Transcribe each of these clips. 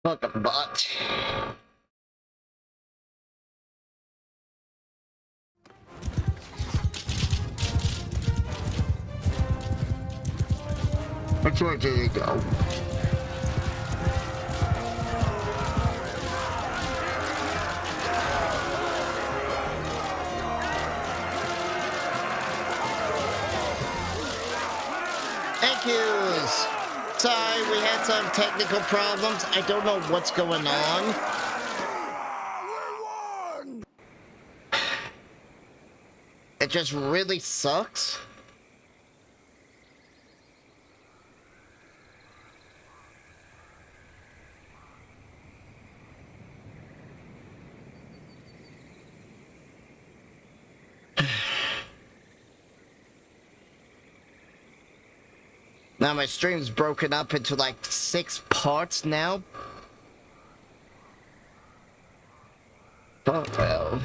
Fucking bot. Which way did he go? Thank yous. Sorry, we had some technical problems. I don't know what's going on. It just really sucks. Now my stream's broken up into like 6 parts now. Oh well.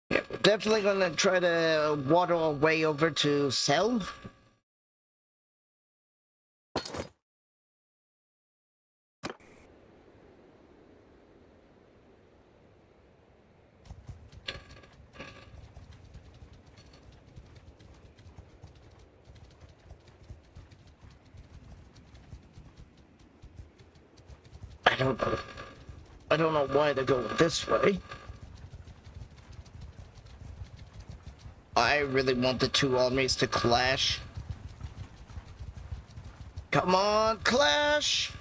Yeah, we're definitely gonna try to water our way over to Cell. I don't know why they're going this way. I really want the two armies to clash. Come on, clash!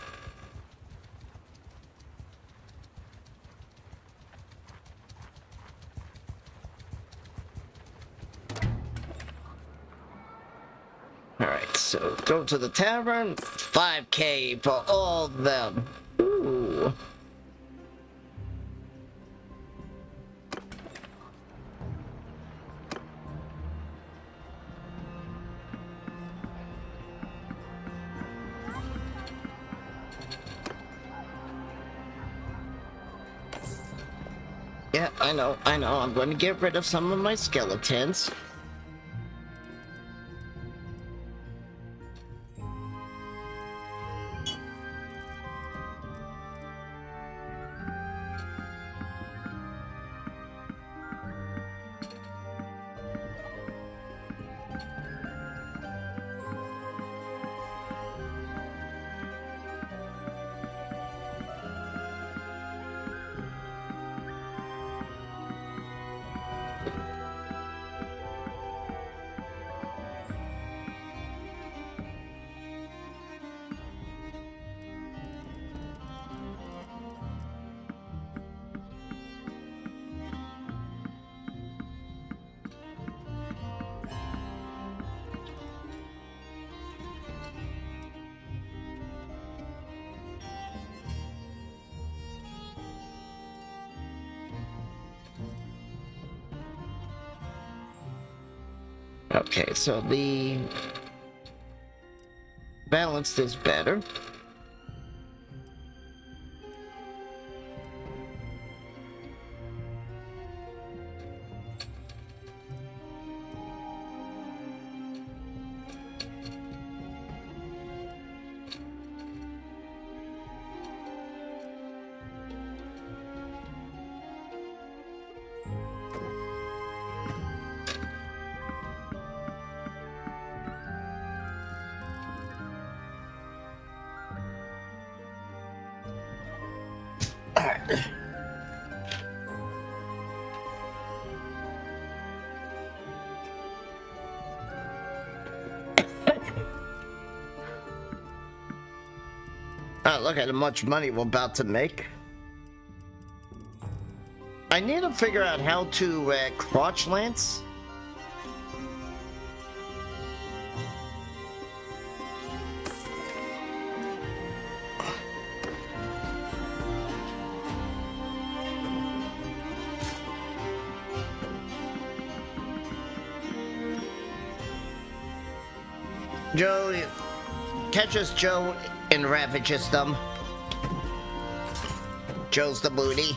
Alright, so go to the tavern. 5K for all of them. Ooh. Yeah, I know. I'm going to get rid of some of my skeletons. Okay, so the balanced is better. Oh, look at how much money we're about to make. I need to figure out how to crotch lance. Joe catches Joe and ravages them. Joe's the booty.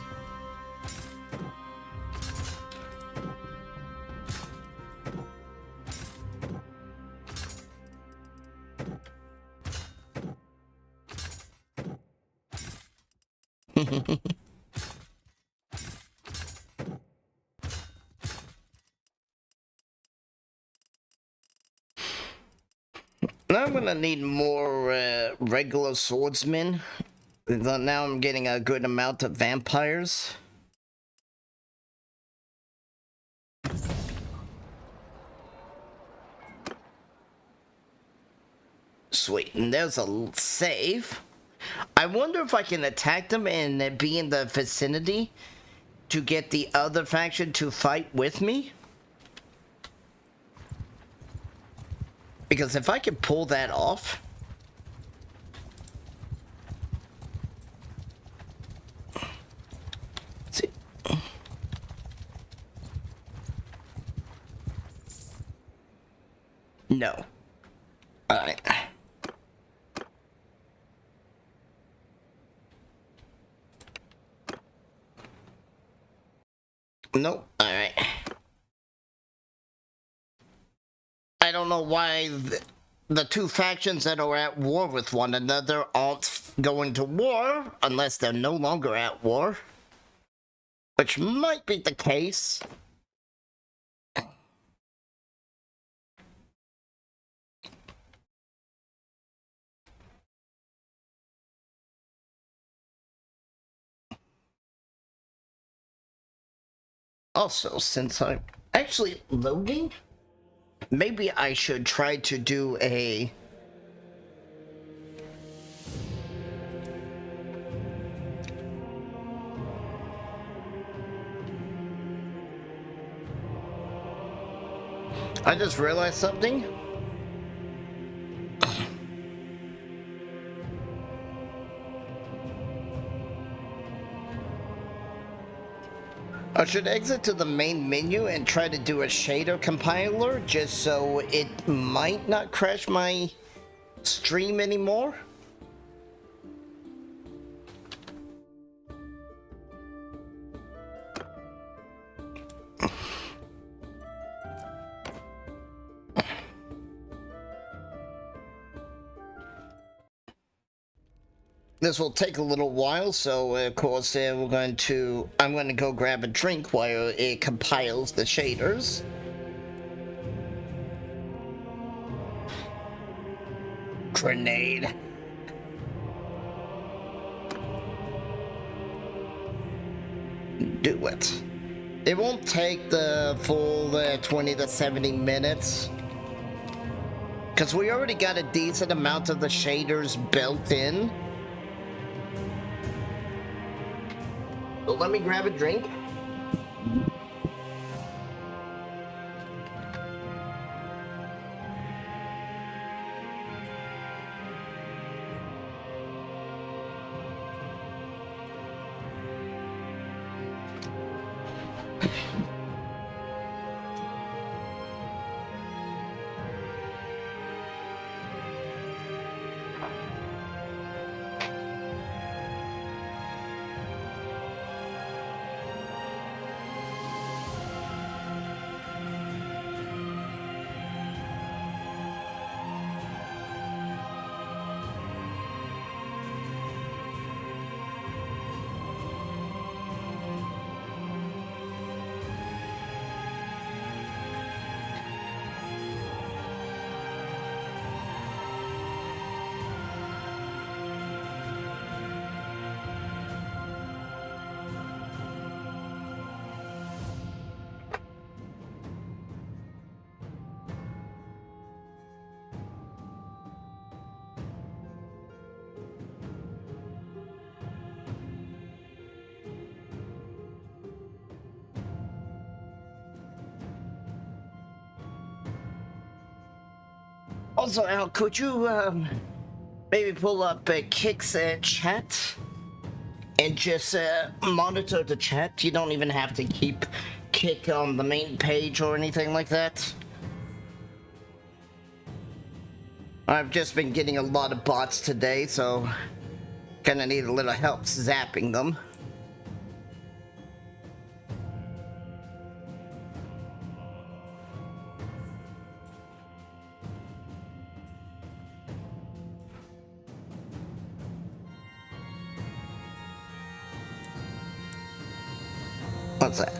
Now I'm gonna need more regular swordsmen. Now I'm getting a good amount of vampires. Sweet, and there's a save. I wonder if I can attack them and be in the vicinity to get the other faction to fight with me. Because if I can pull that off... See. No. Alright. Nope. Alright. I don't know why the two factions that are at war with one another aren't going to war unless they're no longer at war. Which might be the case. Also, since I'm actually loading, maybe I should try to do a... I just realized something. I should exit to the main menu and try to do a shader compiler just so it might not crash my stream anymore. This will take a little while, so of course I'm going to go grab a drink while it compiles the shaders. Grenade. Do it. It won't take the full 20 to 70 minutes. Because we already got a decent amount of the shaders built in. So let me grab a drink. Also, Al, could you maybe pull up Kick's chat and just monitor the chat? You don't even have to keep Kick on the main page or anything like that. I've just been getting a lot of bots today, so kinda need a little help zapping them. What's that?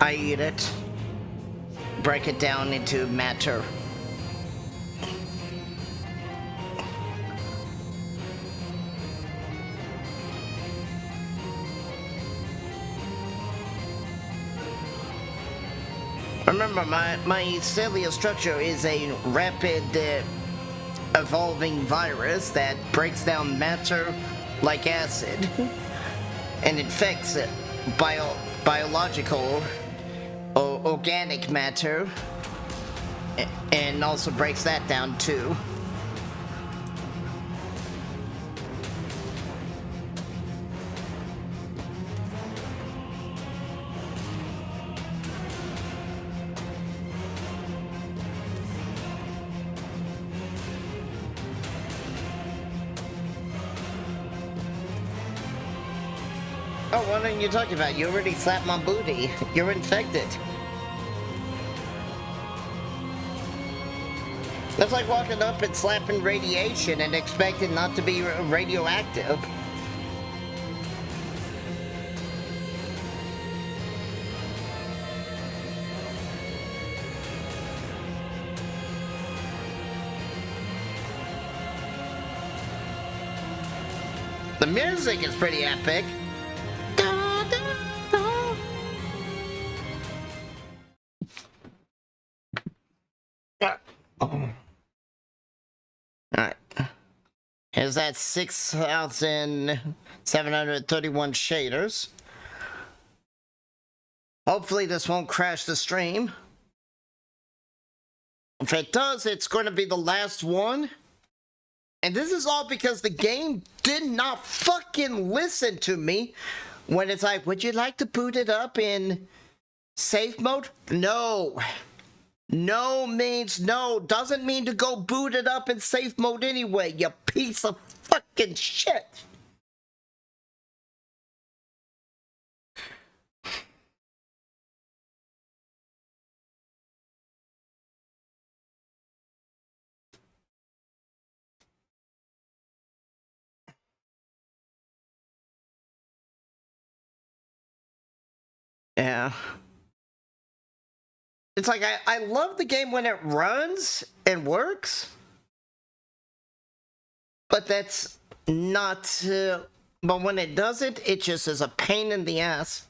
I eat it. Break it down into matter. Remember, my cellular structure is a rapid evolving virus that breaks down matter like acid and infects it biological or organic matter and also breaks that down too. Oh, what are you talking about? You already slapped my booty. You're infected. That's like walking up and slapping radiation and expecting not to be radioactive. The music is pretty epic. Alright. Here's that 6,731 shaders. Hopefully this won't crash the stream. If it does, it's going to be the last one. And this is all because the game did not fucking listen to me when it's like, would you like to boot it up in safe mode? No. No means no. Doesn't mean to go boot it up in safe mode anyway, you piece of fucking shit. Yeah. It's like, I love the game when it runs and works. But that's not... but when it doesn't, it just is a pain in the ass.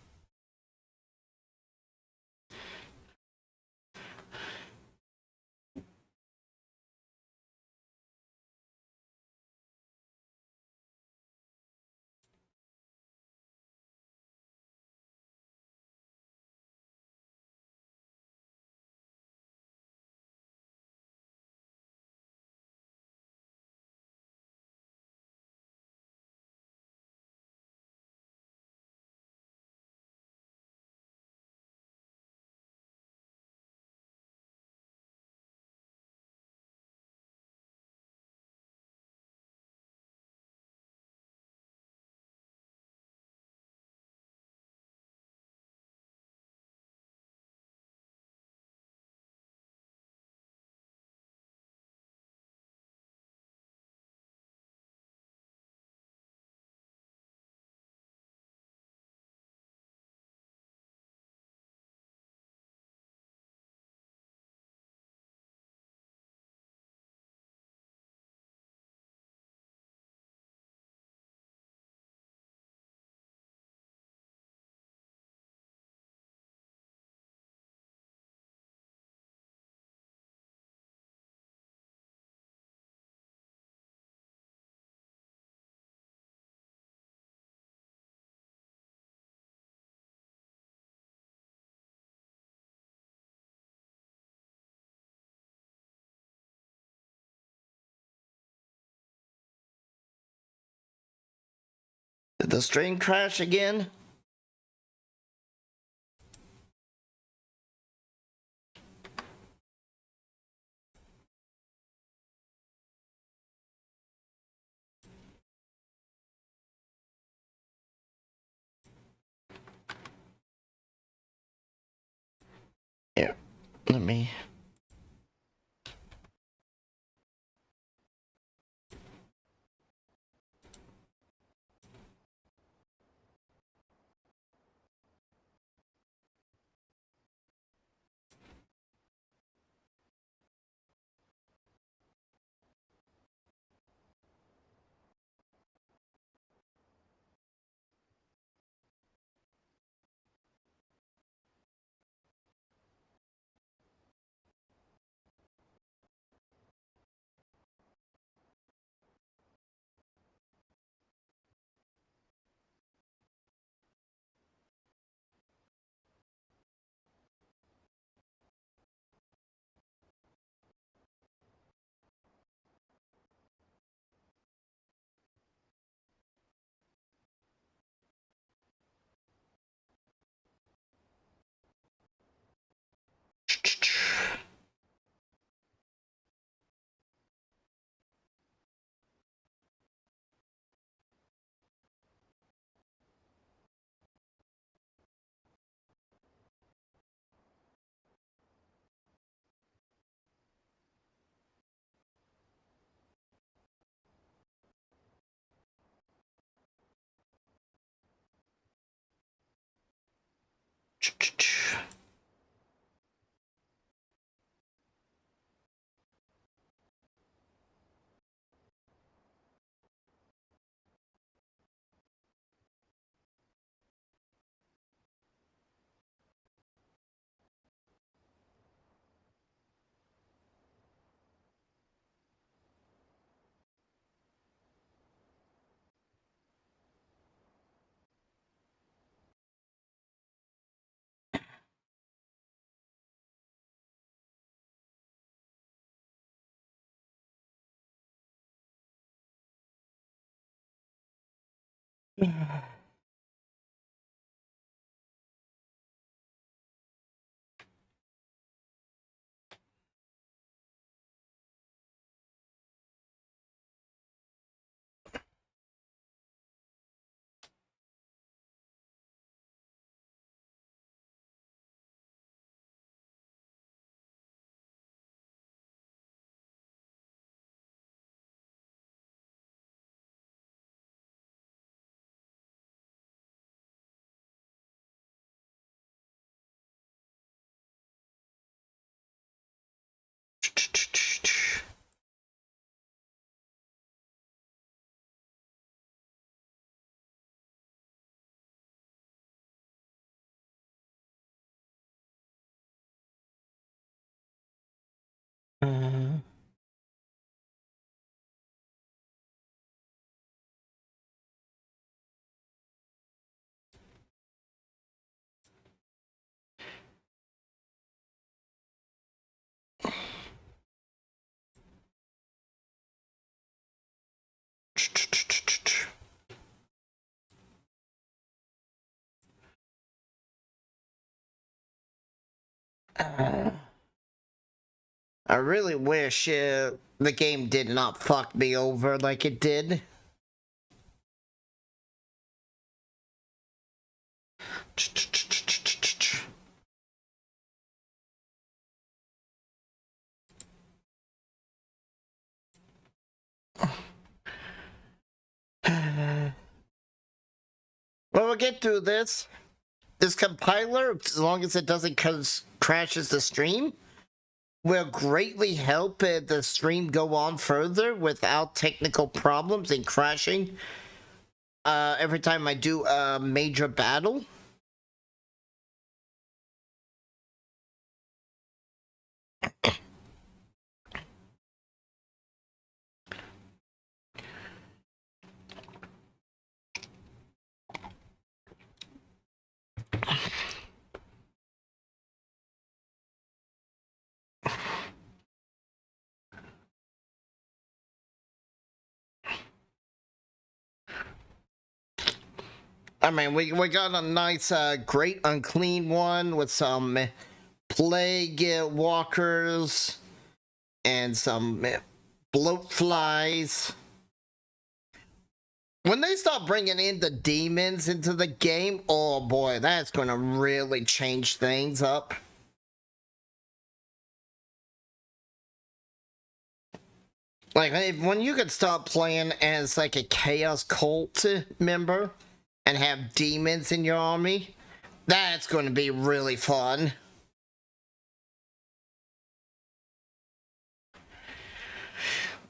The stream crash again? Here, let me... I really wish the game did not fuck me over like it did. Well, we'll get through this. This compiler, as long as it doesn't crashes the stream, will greatly help the stream go on further without technical problems and crashing every time I do a major battle. I mean, we got a nice, great unclean one with some plague walkers and some bloat flies. When they start bringing in the demons into the game, oh boy, that's going to really change things up. Like, when you could start playing as, like, a Chaos Cult member and have demons in your army, that's going to be really fun.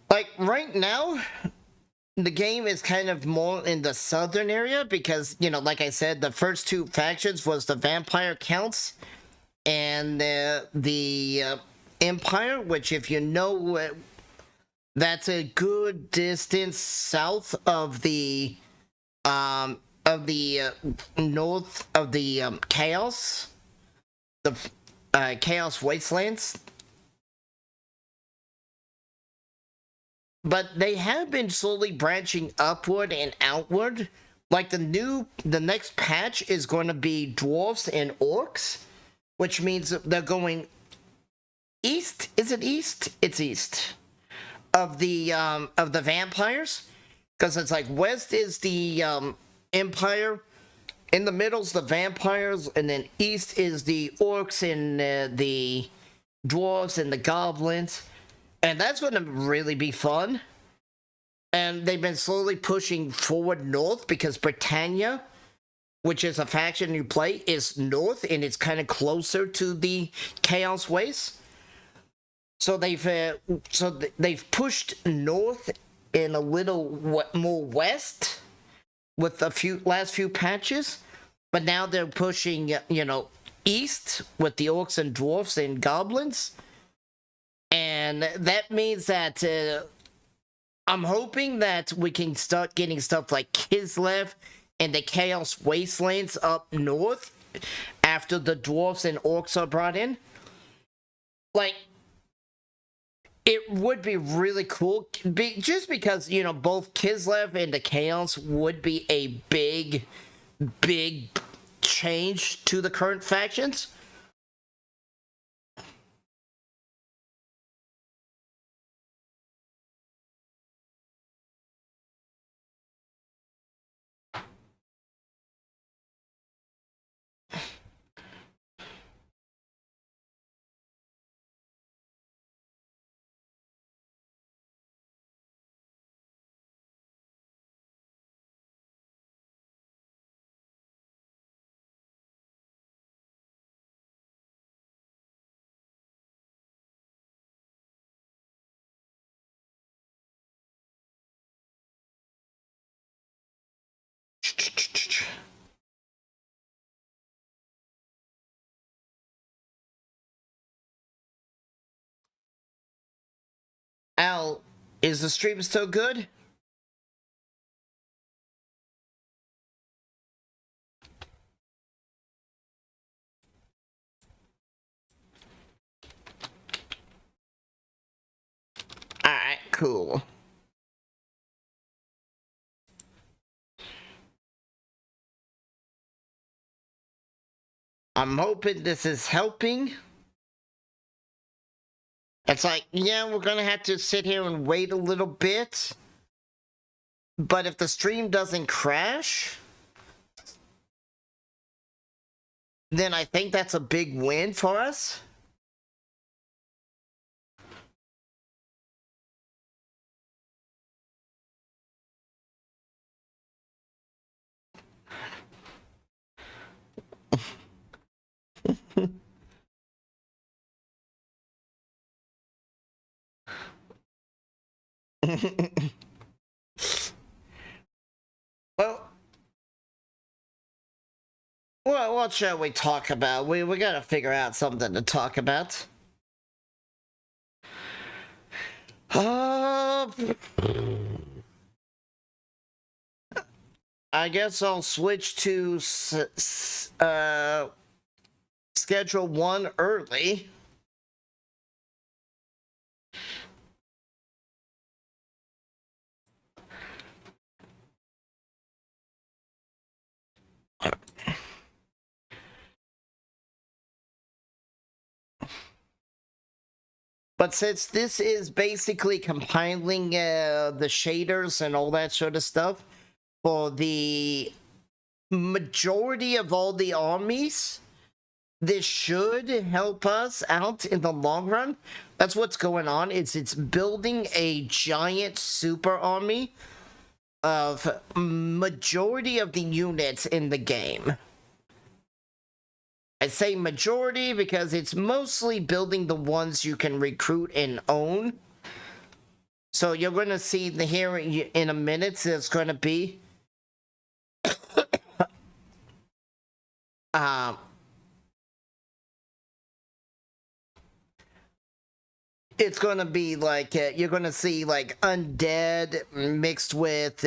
Like, right now, the game is kind of more in the southern area because, you know, like I said, the first two factions was the Vampire Counts and the Empire, which, if you know, that's a good distance south of the north of the Chaos, the Chaos Wastelands. But they have been slowly branching upward and outward. Like the next patch is going to be dwarves and orcs, which means they're going east. Is it east? It's east of the vampires, because it's like west is the Empire, in the middle's the vampires, and then east is the orcs and the dwarves and the goblins. And that's going to really be fun. And they've been slowly pushing forward north because Britannia, which is a faction you play, is north and it's kind of closer to the Chaos Waste. So they've pushed north in a little more west with the last few patches, but now they're pushing, you know, east with the orcs and dwarfs and goblins. And that means that I'm hoping that we can start getting stuff like Kislev and the Chaos Wastelands up north after the dwarves and orcs are brought in. Like, it would be really cool, just because, you know, both Kislev and the Chaos would be a big change to the current factions. Al, is the stream still good? Alright, cool. I'm hoping this is helping. It's like, yeah, we're gonna have to sit here and wait a little bit. But if the stream doesn't crash, then I think that's a big win for us. Well, what shall we talk about? We gotta figure out something to talk about. I guess I'll switch to schedule one early. But since this is basically compiling the shaders and all that sort of stuff for the majority of all the armies, this should help us out in the long run. That's what's going on. It's building a giant super army of majority of the units in the game. I say majority because it's mostly building the ones you can recruit and own. So you're going to see here in a minute, there's going to be it's going to be like you're going to see like undead mixed with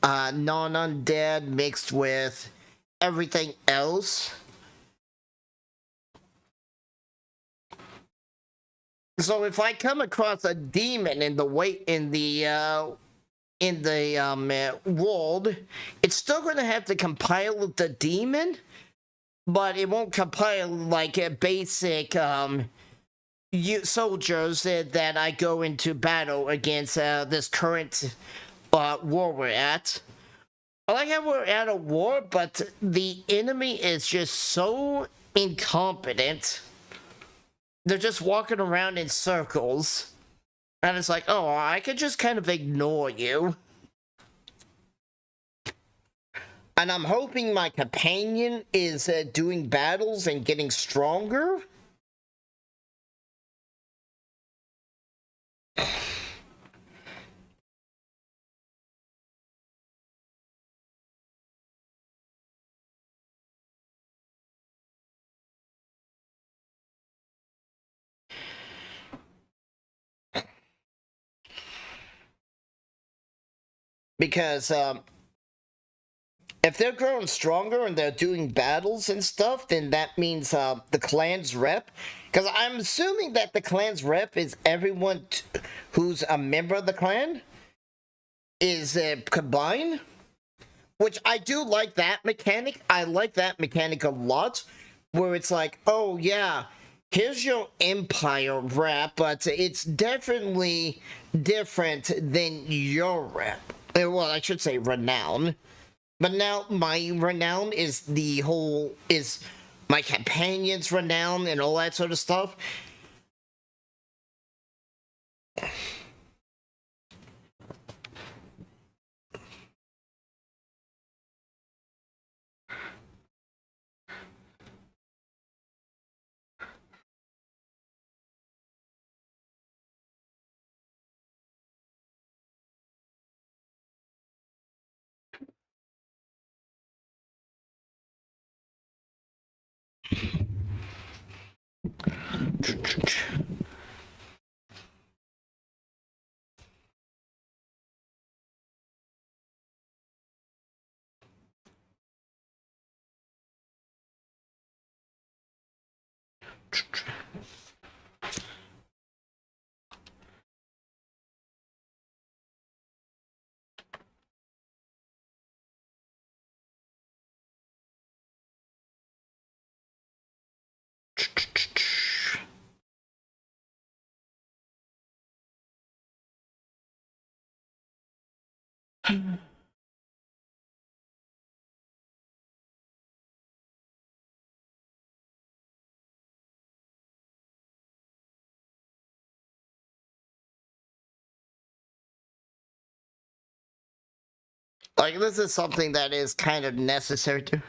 non-undead mixed with everything else. So if I come across a demon in the world, it's still going to have to compile the demon, but it won't compile like a basic soldiers that I go into battle against this current war we're at. I like how we're at a war, but the enemy is just so incompetent. They're just walking around in circles. And it's like, oh, I could just kind of ignore you. And I'm hoping my companion is doing battles and getting stronger. Because if they're growing stronger and they're doing battles and stuff, then that means the clan's rep. Because I'm assuming that the clan's rep is everyone who's a member of the clan is combined. Which I do like that mechanic. I like that mechanic a lot. Where it's like, oh yeah, here's your empire rep, but it's definitely different than your rep. Well, I should say renown. But now my renown is my companion's renown and all that sort of stuff. Like, this is something that is kind of necessary to.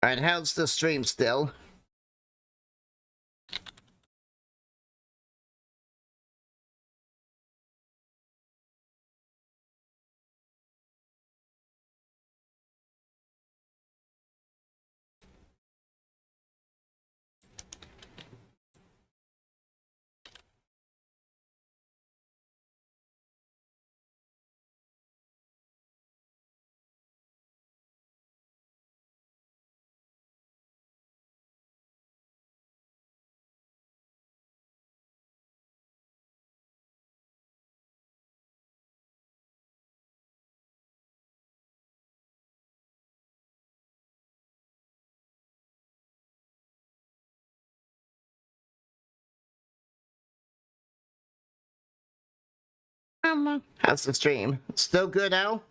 Alright, how's the stream still? How's the stream? Still good, Al?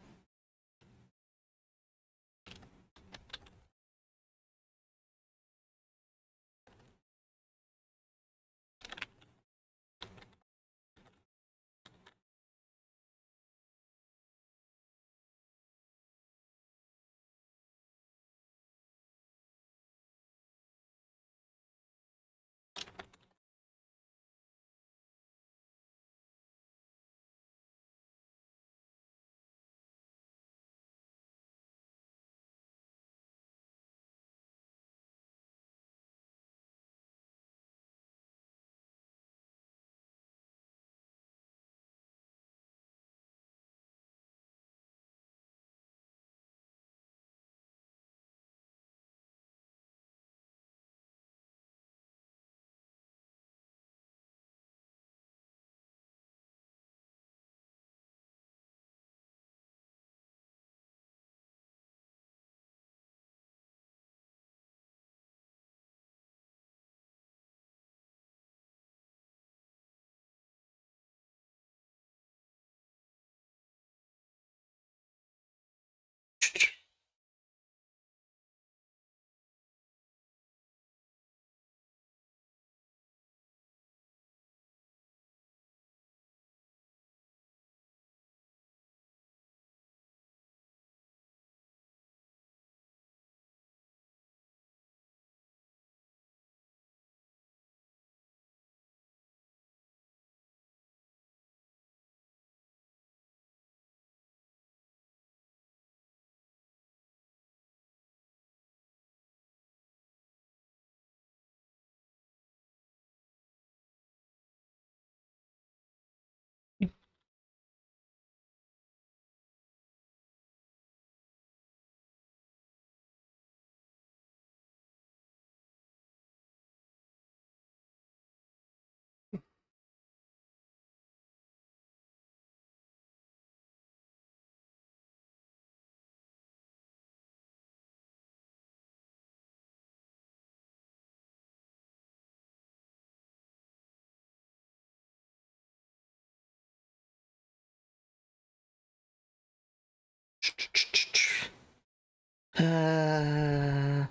I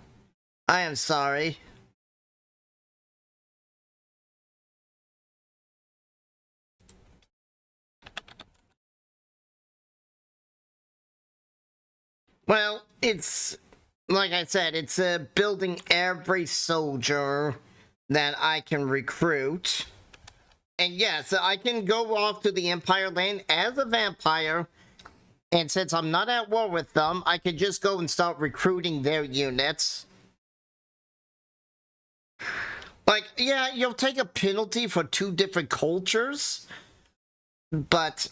am sorry. Well, it's like I said, it's building every soldier that I can recruit. And yes, I can go off to the Empire Lane as a vampire, and since I'm not at war with them, I can just go and start recruiting their units. Like, yeah, you'll take a penalty for 2 different cultures, but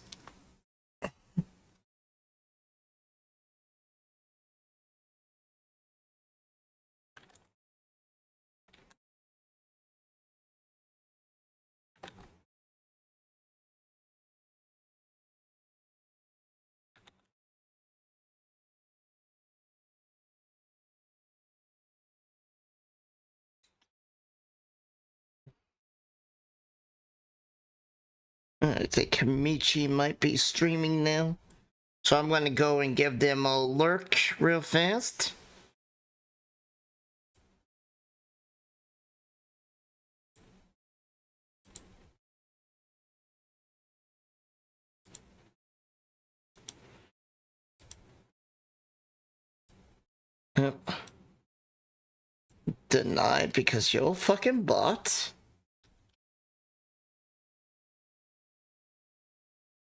I think Kamichi might be streaming now. So I'm gonna go and give them a lurk real fast. Yep. Denied because you're a fucking bot.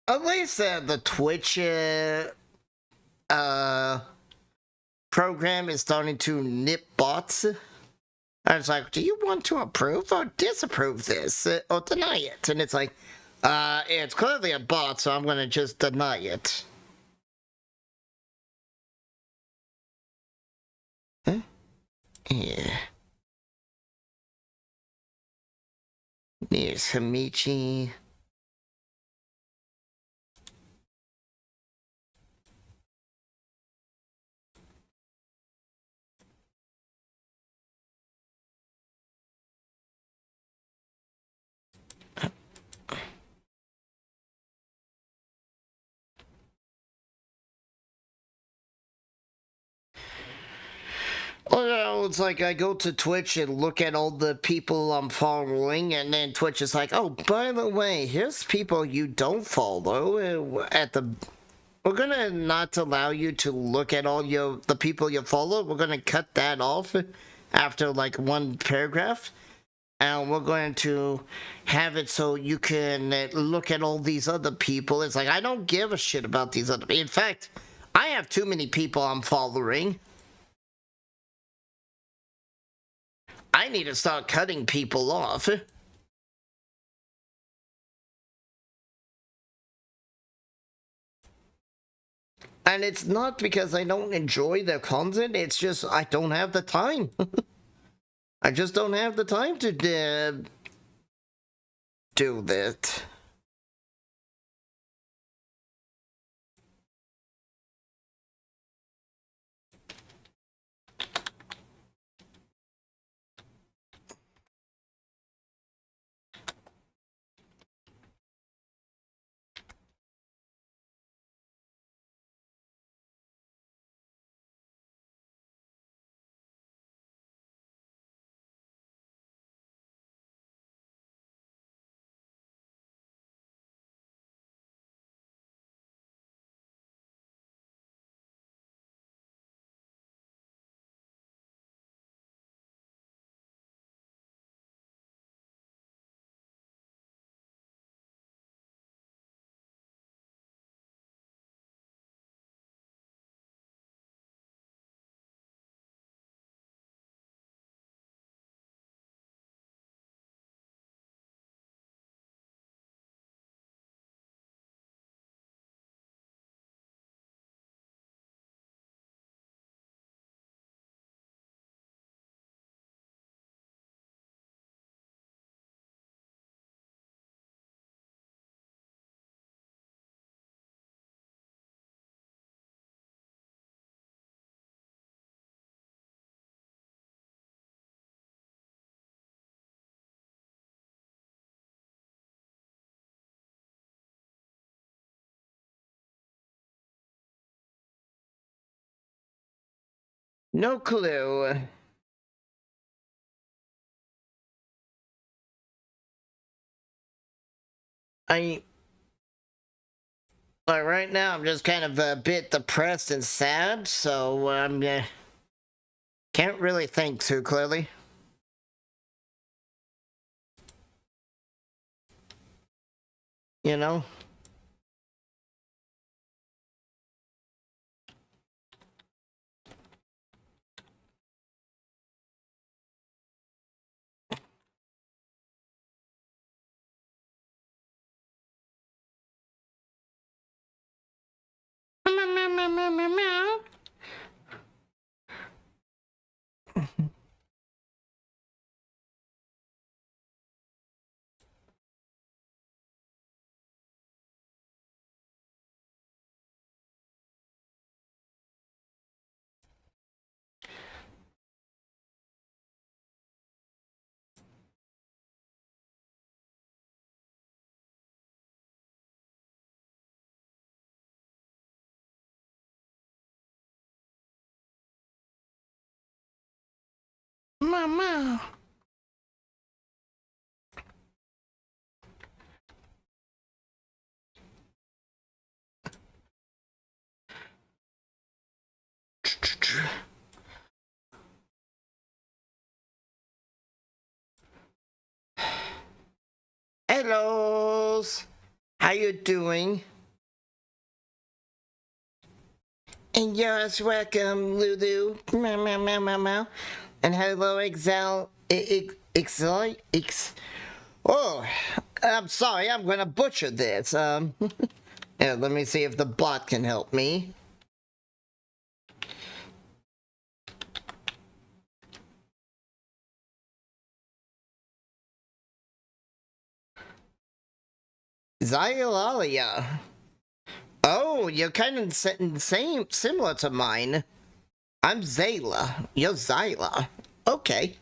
At least the Twitch program is starting to nip bots. I was like, do you want to approve or disapprove this or deny it? And it's like, it's clearly a bot, so I'm gonna just deny it. Huh? Yeah. There's Hamichi. Well, it's like I go to Twitch and look at all the people I'm following, and then Twitch is like, oh, by the way, here's people you don't follow we're gonna not allow you to look at all the people you follow. We're gonna cut that off after like one paragraph, and we're going to have it so you can look at all these other people. It's like, I don't give a shit about these other. In fact, I have too many people I'm following. I need to start cutting people off. And it's not because I don't enjoy their content, it's just I don't have the time. I just don't have the time to do that. No clue. But right now I'm just kind of a bit depressed and sad, so can't really think too clearly. You know? Mama. Hello. How you doing? And yes, welcome, Lulu. Meow, meow, meow, meow, meow. And hello, Oh, I'm sorry, I'm gonna butcher this. Yeah, let me see if the bot can help me. Zaela. Oh, you're kind of similar to mine. I'm Zaela. You're Zaela. Okay.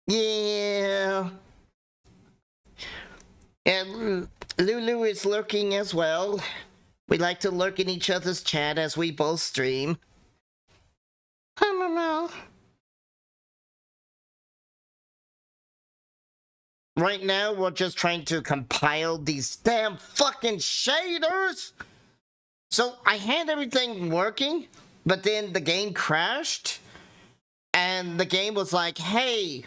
Yeah. And Lulu is lurking as well. We like to lurk in each other's chat as we both stream. I don't know. Right now, we're just trying to compile these damn fucking shaders! So, I had everything working, but then the game crashed, and the game was like, hey,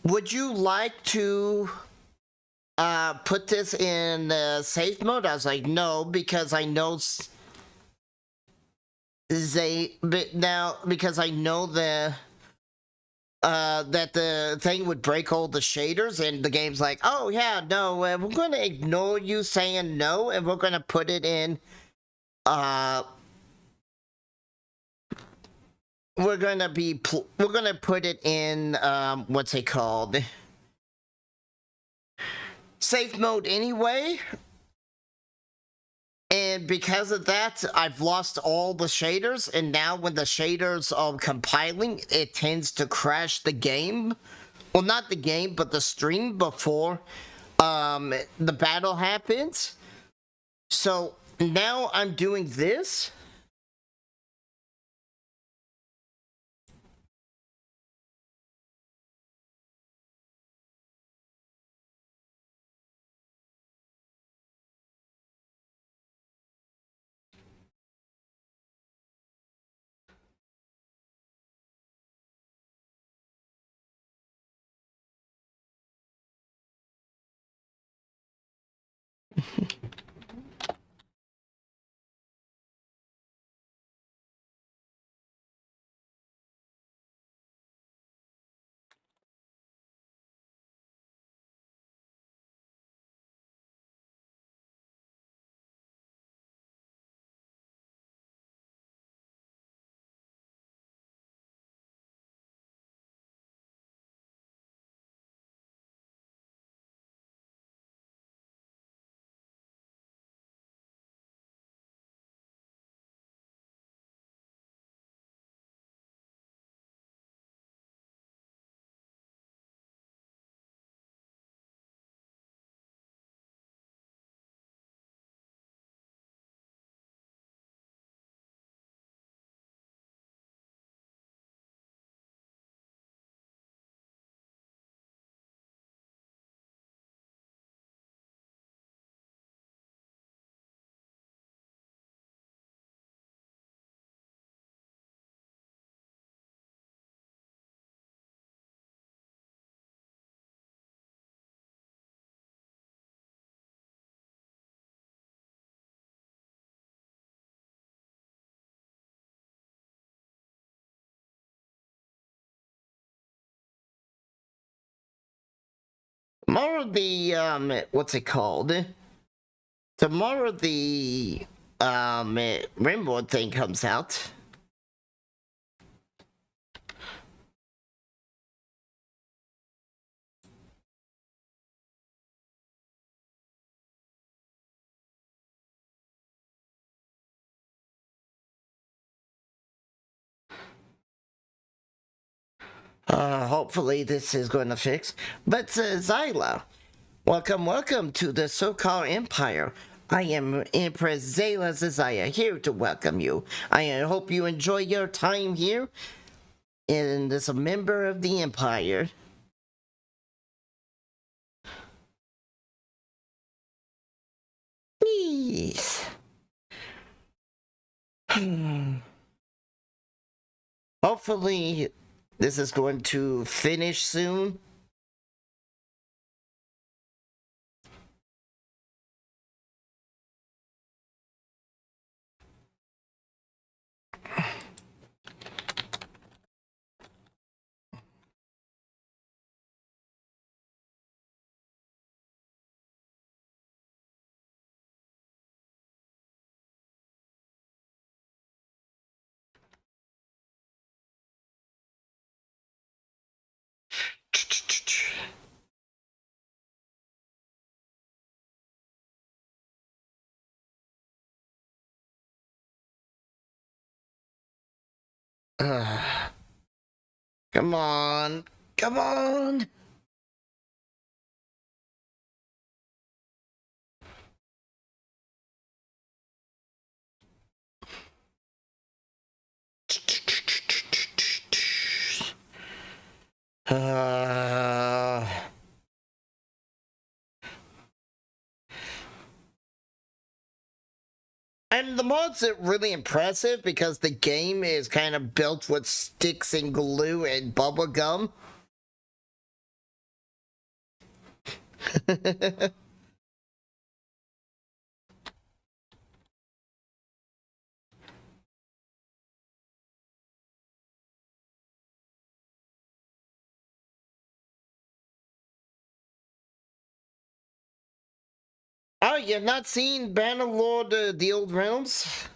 would you like to put this in safe mode? I was like, no, because I know because I know that the thing would break all the shaders, and the game's like, oh yeah, no, we're gonna ignore you saying no, and we're gonna put it in, we're gonna put it in, what's it called? Safe mode anyway. And because of that, I've lost all the shaders, and now when the shaders are compiling, it tends to crash the game. Well, not the game, but the stream before the battle happens. So now I'm doing this. Tomorrow the what's it called? Tomorrow the Rimboard thing comes out. Hopefully this is going to fix. But Zaela, welcome to the so-called Empire. I am Empress Zaela Zaela here to welcome you. I hope you enjoy your time here and as a member of the Empire. Jeez. Hopefully, this is going to finish soon. Come on. Come on. And the mods are really impressive because the game is kind of built with sticks and glue and bubble gum. Oh, you've not seen Bannerlord, the Old Realms?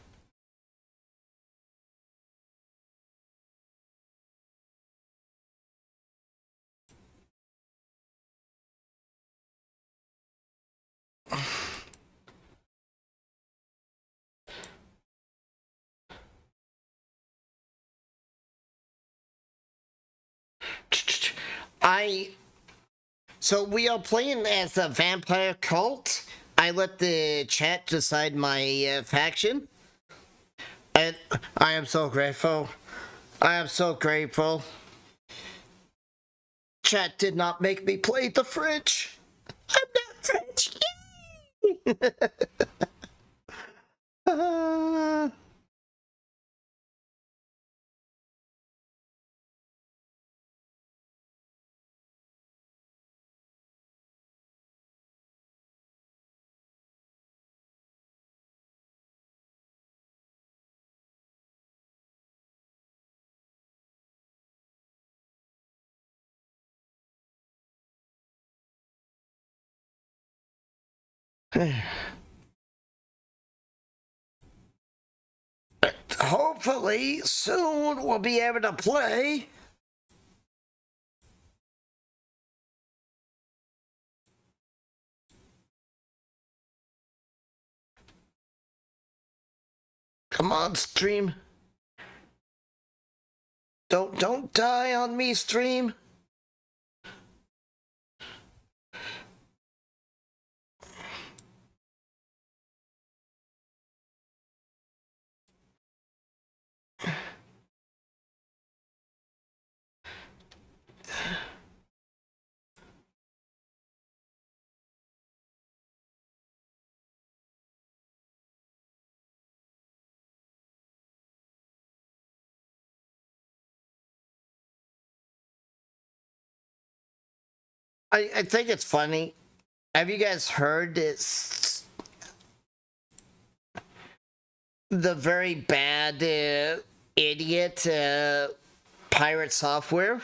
So we are playing as a vampire cult. I let the chat decide my faction. And I am so grateful. I am so grateful. Chat did not make me play the French. I'm not French. Hopefully, soon we'll be able to play. Come on, stream. Don't die on me, stream. I think it's funny. Have you guys heard this? The very bad idiot pirate software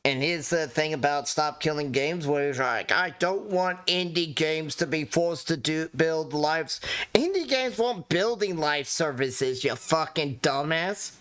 and his thing about stop killing games, where he's like, I don't want indie games to be forced to build lives. Indie games want building life services, you fucking dumbass.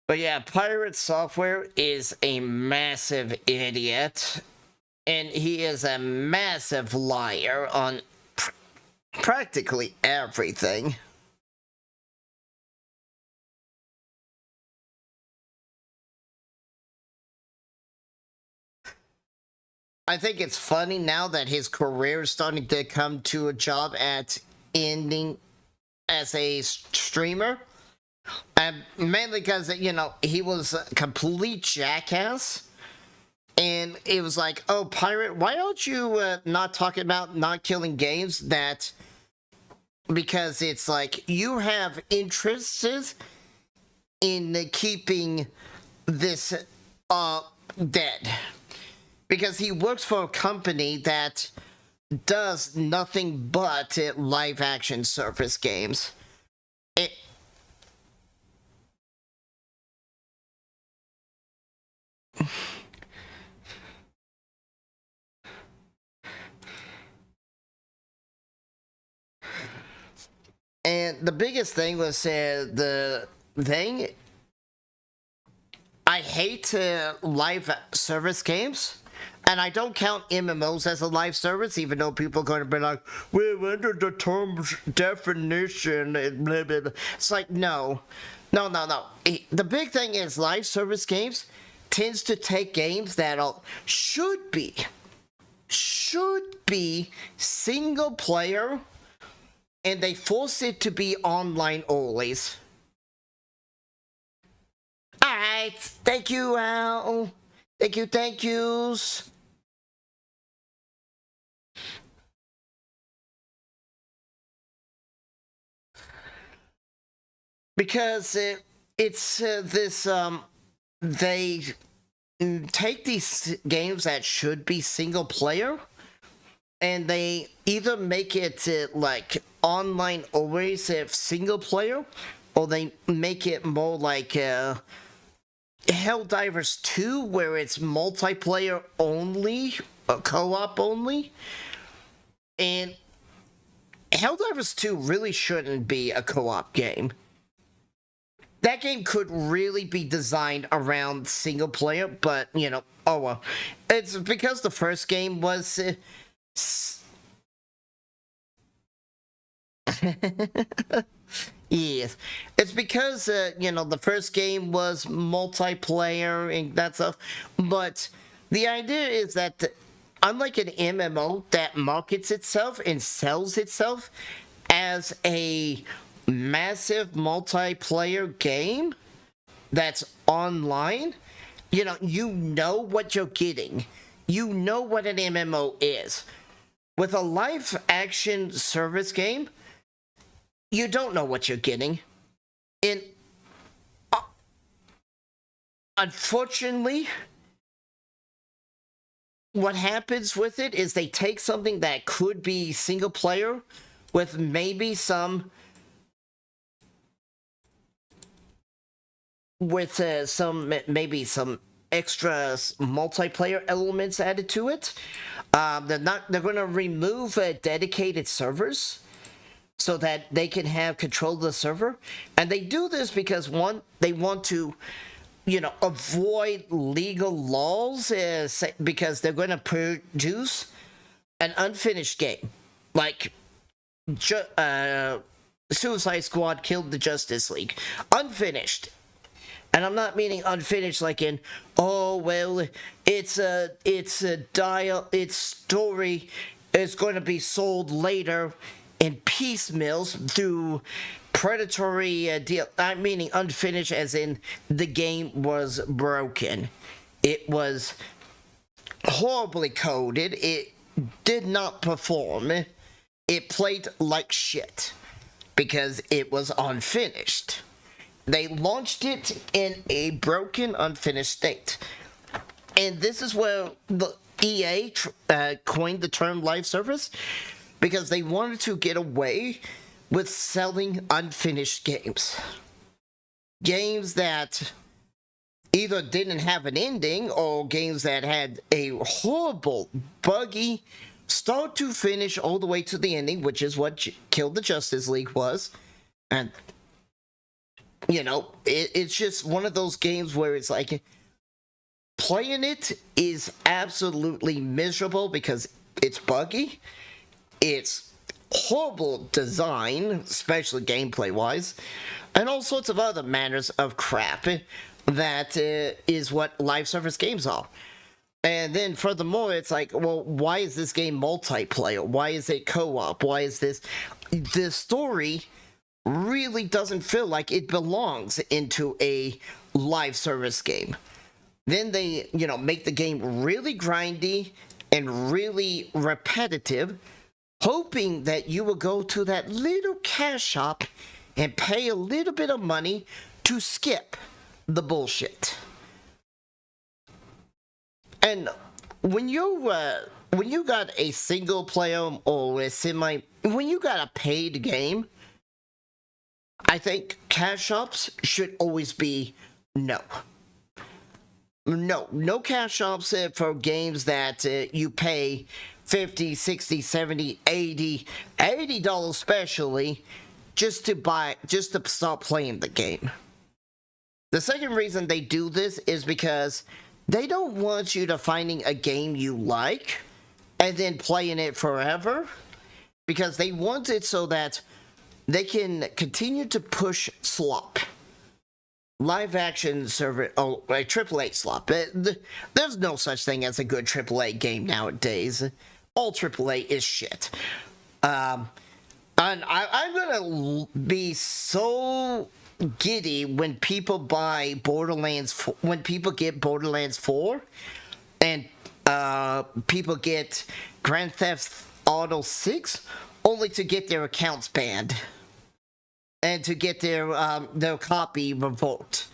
But yeah, pirate software is a massive idiot. And he is a massive liar on practically everything. I think it's funny now that his career is starting to come to a job at ending as a streamer. And mainly because, you know, he was a complete jackass. And it was like, oh, Pirate, why aren't you not talking about not killing games that... Because it's like, you have interests in keeping this dead. Because he works for a company that does nothing but live action service games. And the biggest thing was the thing. I hate live service games. And I don't count MMOs as a live service, even though people are going to be like, we're under the terms definition, and blah, blah, blah. It's like, no. No. The big thing is live service games tends to take games that should be single player, and they force it to be online only. Alright, thank you, Al. Thank yous. Because it's this, they take these games that should be single player, and they either make it like online always single player, or they make it more like Helldivers 2, where it's multiplayer only, co-op only. And Helldivers 2 really shouldn't be a co-op game. That game could really be designed around single player, but, you know, oh well. It's because the first game was... Yes. It's because, you know, the first game was multiplayer and that stuff, but the idea is that, unlike an MMO that markets itself and sells itself as a massive multiplayer game that's online, you know what you're getting. You know what an MMO is. With a live action service game, you don't know what you're getting. And unfortunately, what happens with it is they take something that could be single player with maybe some maybe some extra multiplayer elements added to it. They're going to remove dedicated servers so that they can have control of the server. And they do this because, one, they want to, you know, avoid legal laws because they're going to produce an unfinished game. Like, Suicide Squad killed the Justice League. Unfinished. And I'm not meaning unfinished like in, oh, well, its story is going to be sold later in piecemeals through predatory deal. I'm meaning unfinished as in the game was broken. It was horribly coded. It did not perform. It played like shit because it was unfinished. They launched it in a broken, unfinished state. And this is where the EA coined the term live service, because they wanted to get away with selling unfinished games. Games that either didn't have an ending, or games that had a horrible, buggy start to finish all the way to the ending, which is what Killed the Justice League was. And, you know, it's just one of those games where it's like, playing it is absolutely miserable because it's buggy. It's horrible design, especially gameplay wise, and all sorts of other manners of crap that is what live service games are. And then furthermore, it's like, well, why is this game multiplayer? Why is it co-op? Why is this? The story really doesn't feel like it belongs into a live service game. Then they, make the game really grindy and really repetitive, hoping that you will go to that little cash shop and pay a little bit of money to skip the bullshit. And when you got a single player or when you got a paid game, I think cash shops should always be no. No cash shops for games that you pay 50, 60, 70, 80, $80 especially just to start playing the game. The second reason they do this is because they don't want you to finding a game you like and then playing it forever, because they want it so that they can continue to push slop. Live action server, like AAA slop. There's no such thing as a good AAA game nowadays. All AAA is shit. And I'm gonna be so giddy when people buy when people get Borderlands 4, and people get Grand Theft Auto 6, only to get their accounts banned and to get their copy revoked.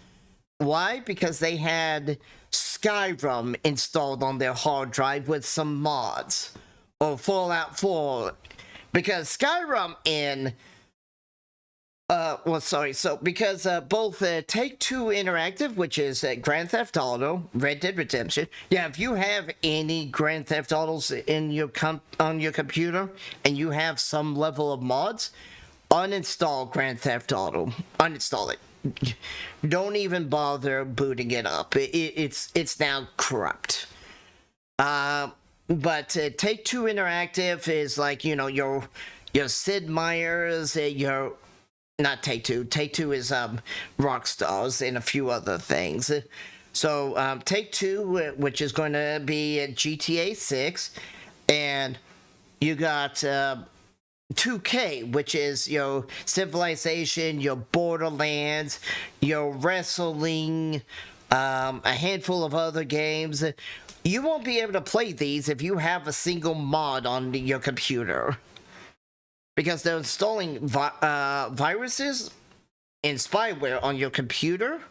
Why? Because they had Skyrim installed on their hard drive with some mods, or Fallout 4, because Skyrim in because both Take-Two Interactive, which is Grand Theft Auto, Red Dead Redemption. Yeah, if you have any Grand Theft Autos in your on your computer and you have some level of mods, uninstall Grand Theft Auto. Uninstall it. Don't even bother booting it up. It's now corrupt. But Take-Two Interactive is like, your Sid Meier's, your... Not Take-Two. Take-Two is Rockstar's and a few other things. So Take-Two, which is going to be GTA 6, and you got 2K, which is your Civilization, your Borderlands, your wrestling, a handful of other games. You won't be able to play these if you have a single mod on your computer, because they're installing viruses and spyware on your computer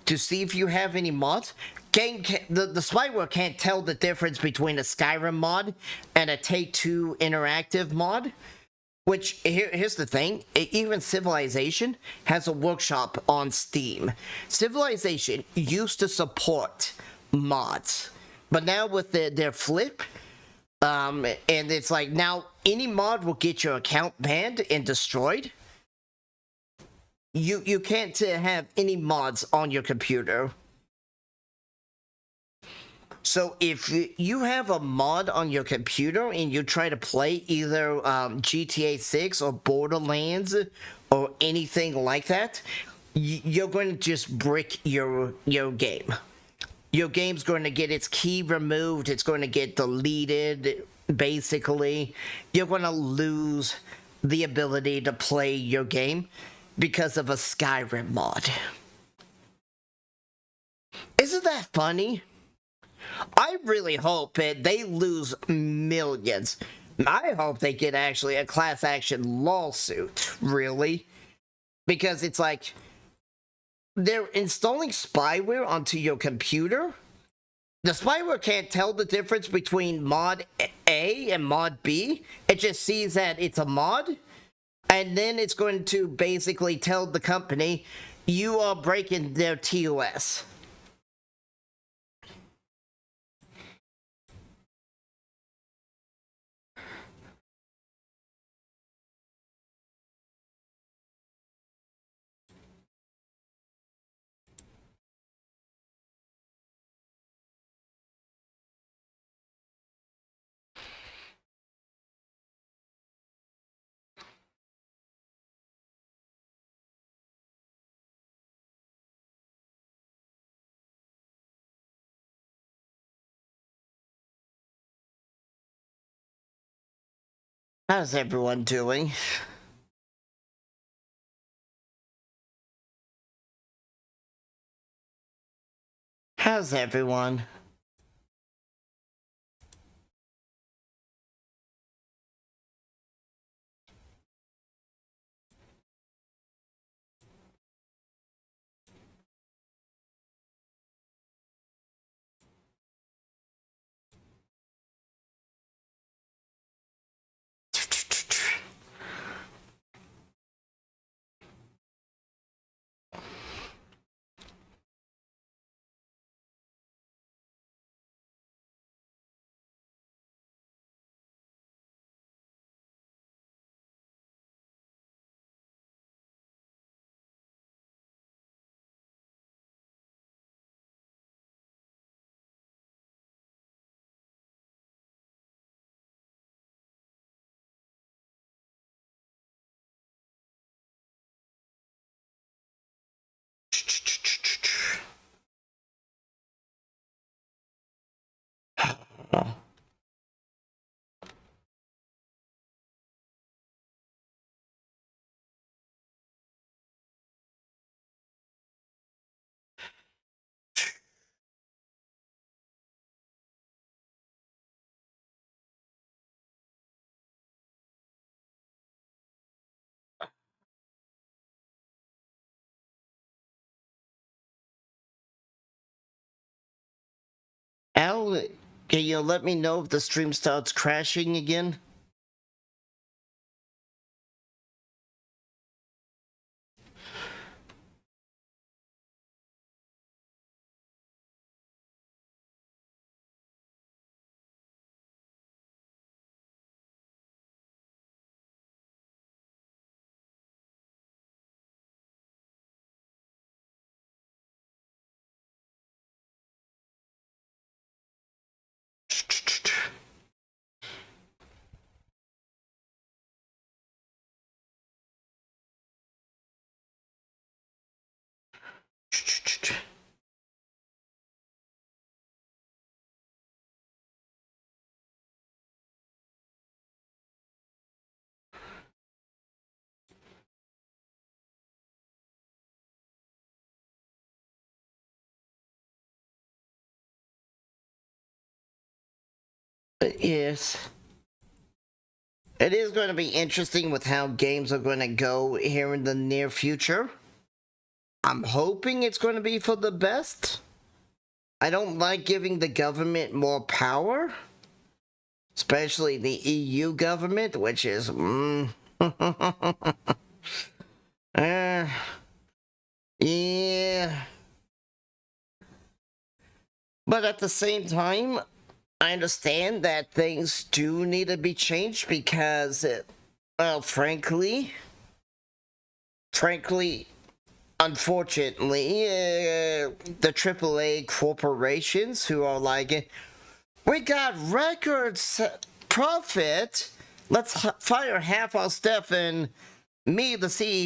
to see if you have any mods. The spyware can't tell the difference between a Skyrim mod and a Take-Two Interactive mod. Which, here's the thing, even Civilization has a workshop on Steam. Civilization used to support mods, but now with their flip, and it's like, now any mod will get your account banned and destroyed. You can't have any mods on your computer. So if you have a mod on your computer and you try to play either GTA 6 or Borderlands or anything like that, you're going to just brick your game. Your game's going to get its key removed. It's going to get deleted, basically. You're going to lose the ability to play your game because of a Skyrim mod. Isn't that funny? I really hope that they lose millions. I hope they get actually a class action lawsuit, really. Because it's like, they're installing spyware onto your computer. The spyware can't tell the difference between mod A and mod B. It just sees that it's a mod. And then it's going to basically tell the company, you are breaking their TOS. How's everyone doing? How's everyone? Al, can you let me know if the stream starts crashing again? Yes. It is going to be interesting with how games are going to go here in the near future. I'm hoping it's going to be for the best. I don't like giving the government more power, especially the EU government, which is yeah. But at the same time, I understand that things do need to be changed because, well, frankly, unfortunately, the AAA corporations who are like, we got records profit, let's fire half our staff and me, the CEO,